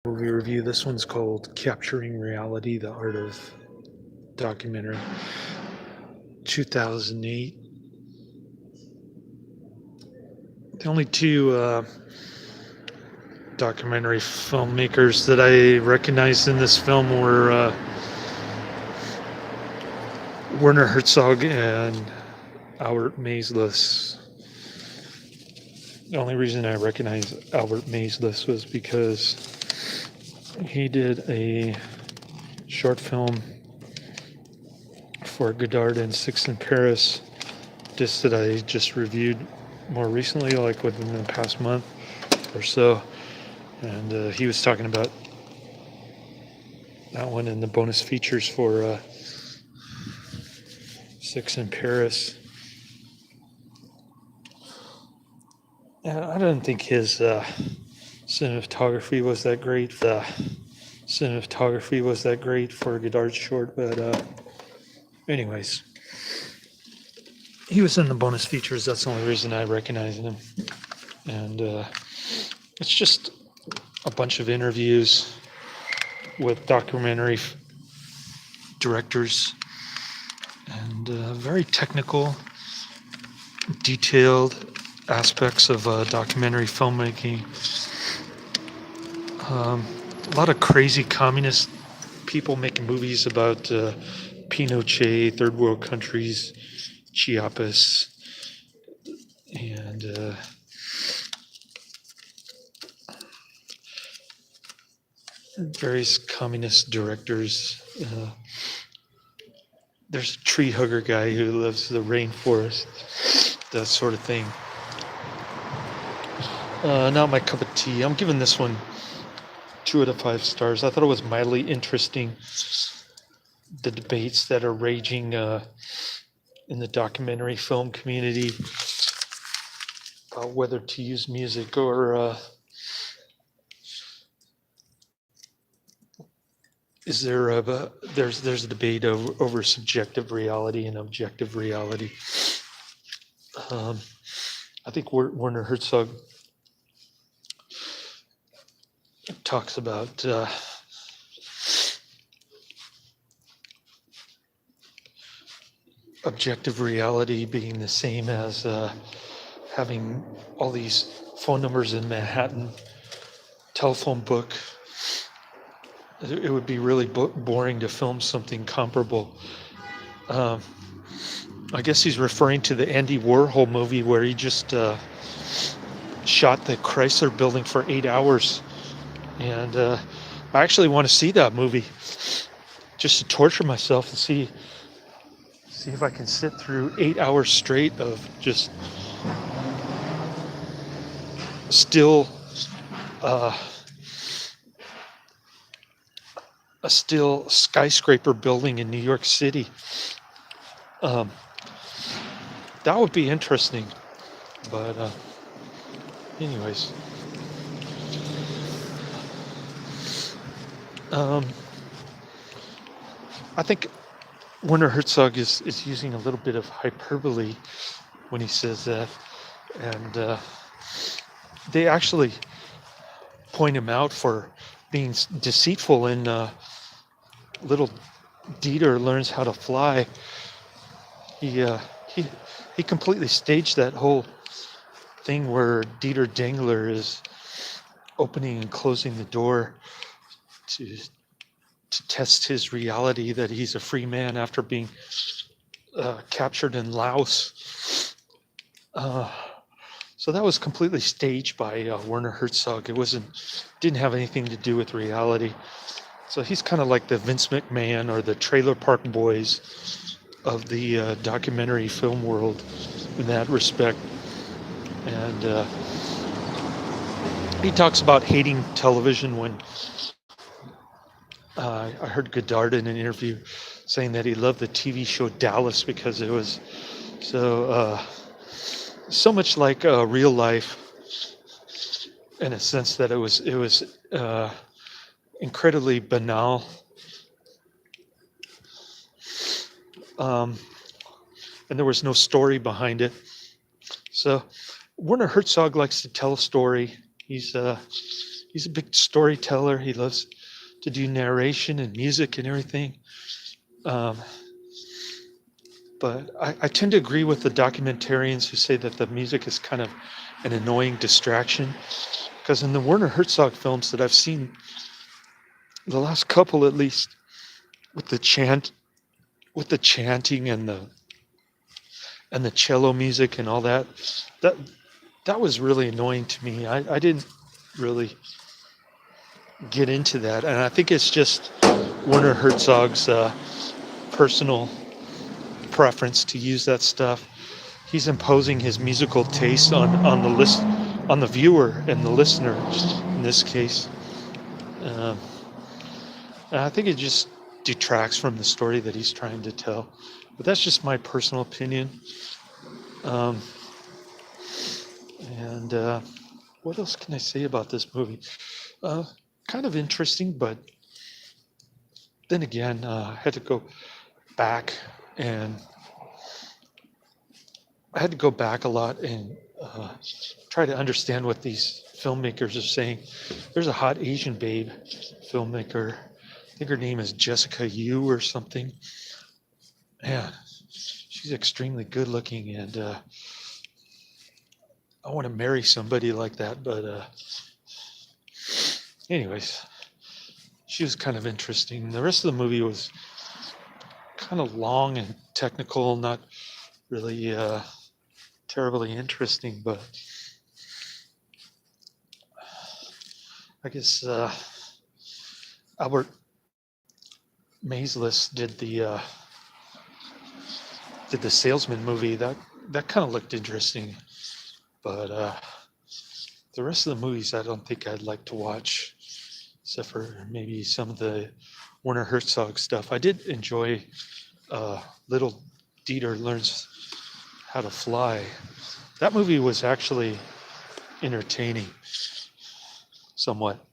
movie review. This one's called Capturing Reality, The Art of Documentary, 2008. The only two documentary filmmakers that I recognized in this film were Werner Hertzog and Albert Maysles. The only reason I recognize Albert Maysles was because he did a short film for Godard and Six in Paris, disc that I just reviewed more recently, like within the past month or so. And he was talking about that one in the bonus features for Six in Paris. And I didn't think his cinematography was that great. The cinematography was that great for Godard's short, but anyways, he was in the bonus features. That's the only reason I recognized him. And it's just a bunch of interviews with documentary directors and very technical, detailed aspects of documentary filmmaking. A lot of crazy communist people making movies about Pinochet, third world countries, Chiapas, and various communist directors. There's a tree hugger guy who lives in the rainforest, that sort of thing. Not my cup of tea. I'm giving this one 2 out of 5 stars. I thought it was mildly interesting, the debates that are raging in the documentary film community about whether to use music or is there there's a debate over subjective reality and objective reality. I think Werner Herzog talks about objective reality being the same as having all these phone numbers in Manhattan, telephone book. It would be really boring to film something comparable. I guess he's referring to the Andy Warhol movie where he just shot the Chrysler building for 8 hours. And I actually want to see that movie just to torture myself and see if I can sit through 8 hours straight of just still a still skyscraper building in New York City. That would be interesting. But anyways, I think Werner Herzog is using a little bit of hyperbole when he says that, and they actually point him out for being deceitful in Little Dieter Learns How to Fly. He completely staged that whole thing where Dieter Dengler is opening and closing the door to test his reality that he's a free man after being captured in Laos. So that was completely staged by Werner Herzog. Didn't have anything to do with reality. So he's kind of like the Vince McMahon or the Trailer Park Boys of the documentary film world in that respect. And he talks about hating television when I heard Godard in an interview saying that he loved the TV show Dallas because it was so much like real life, in a sense that it was incredibly banal. And there was no story behind it. So Werner Herzog likes to tell a story. He's he's a big storyteller. He loves to do narration and music and everything. Um, but I tend to agree with the documentarians who say that the music is kind of an annoying distraction. Because in the Werner Herzog films that I've seen, the last couple at least, with the chant, with the chanting and the cello music and all that, that that was really annoying to me. I didn't really get into that, and I think it's just Werner Herzog's personal preference to use that stuff. He's imposing his musical taste on the list, on the viewer and the listener in this case. Um, and I think it just detracts from the story that he's trying to tell. But that's just my personal opinion. Um, and what else can I say about this movie? Uh, Kind of interesting, but then again, I had to go back and I had to go back a lot and try to understand what these filmmakers are saying. There's a hot Asian babe filmmaker. I think her name is Jessica Yu or something. Yeah, she's extremely good looking, and I want to marry somebody like that. But anyways, she was kind of interesting. The rest of the movie was kind of long and technical, not really terribly interesting, but I guess Albert Maysles did the Salesman movie. That kind of looked interesting, but the rest of the movies I don't think I'd like to watch, except for maybe some of the Werner Herzog stuff. I did enjoy Little Dieter Learns How to Fly. That movie was actually entertaining, somewhat.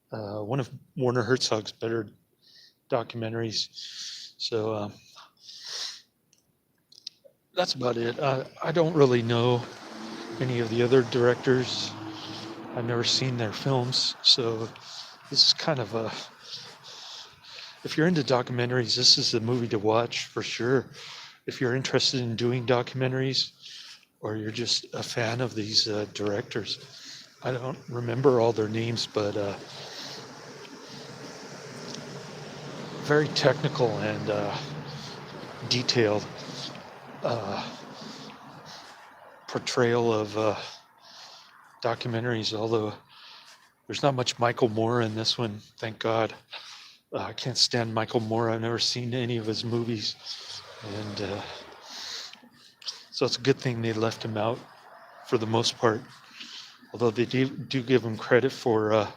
One of Werner Herzog's better documentaries. So that's about it. I don't really know any of the other directors. I've never seen their films, so this is kind of a. If you're into documentaries, this is the movie to watch for sure. If you're interested in doing documentaries, or you're just a fan of these directors, I don't remember all their names, but very technical and detailed uh, portrayal of documentaries. Although there's not much Michael Moore in this one, thank God. I can't stand Michael Moore. I've never seen any of his movies, and so it's a good thing they left him out for the most part. Although they do give him credit for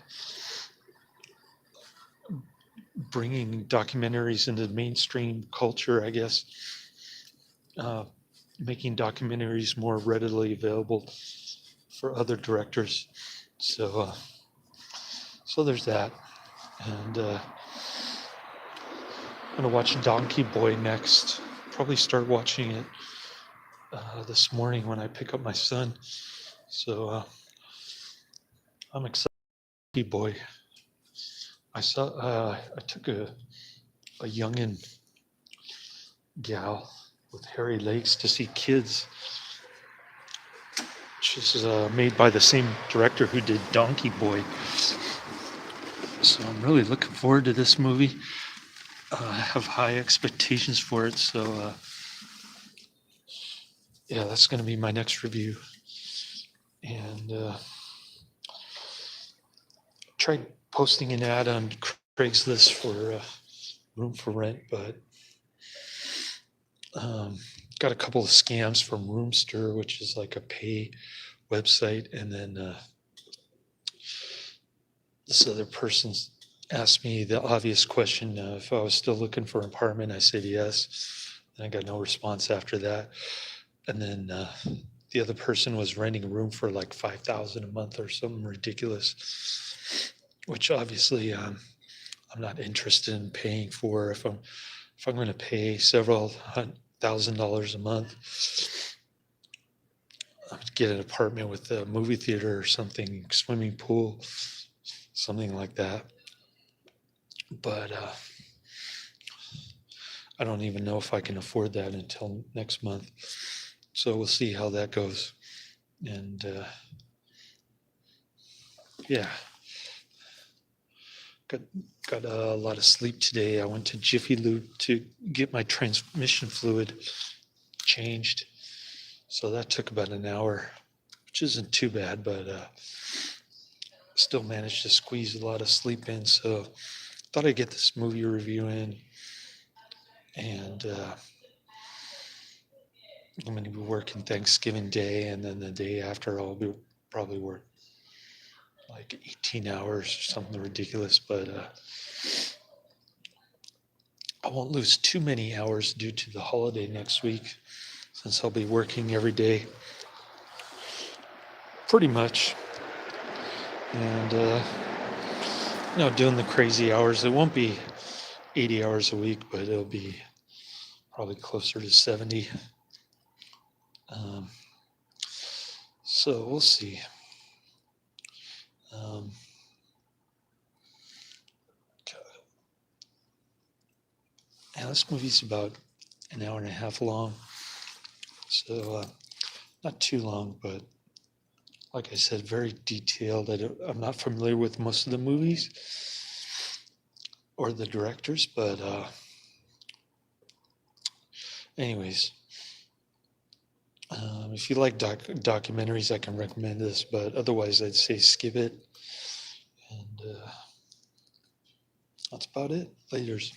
bringing documentaries into mainstream culture, I guess, making documentaries more readily available for other directors. So, so there's that, and I'm gonna watch Donkey Boy next. Probably start watching it this morning when I pick up my son. So I'm excited. Donkey Boy. I saw. I took a youngin' gal with hairy legs to see Kids, which is made by the same director who did Donkey Boy. So I'm really looking forward to this movie. I have high expectations for it. So yeah, that's going to be my next review. And tried posting an ad on Craigslist for room for rent, but got a couple of scams from Roomster, which is like a pay website, and then this other person asked me the obvious question if I was still looking for an apartment. I said yes. And I got no response after that. And then the other person was renting a room for like $5,000 a month or something ridiculous, which obviously I'm not interested in paying for. If I'm going to pay several $1,000s a month, I would get an apartment with a movie theater or something, swimming pool, something like that. But I don't even know if I can afford that until next month. So we'll see how that goes. And yeah, got got a lot of sleep today. I went to Jiffy Lube to get my transmission fluid changed. So that took about an hour, which isn't too bad, but still managed to squeeze a lot of sleep in. So thought I'd get this movie review in. And I'm going to be working Thanksgiving Day, and then the day after I'll be probably work like 18 hours or something ridiculous. But I won't lose too many hours due to the holiday next week, since I'll be working every day, pretty much. And doing the crazy hours. It won't be 80 hours a week, but it'll be probably closer to 70. So we'll see. Yeah, this movie's about an hour and a half long. So not too long, but like I said, very detailed. I'm not familiar with most of the movies or the directors, but anyways, if you like documentaries, I can recommend this, but otherwise I'd say skip it. And that's about it. Laters.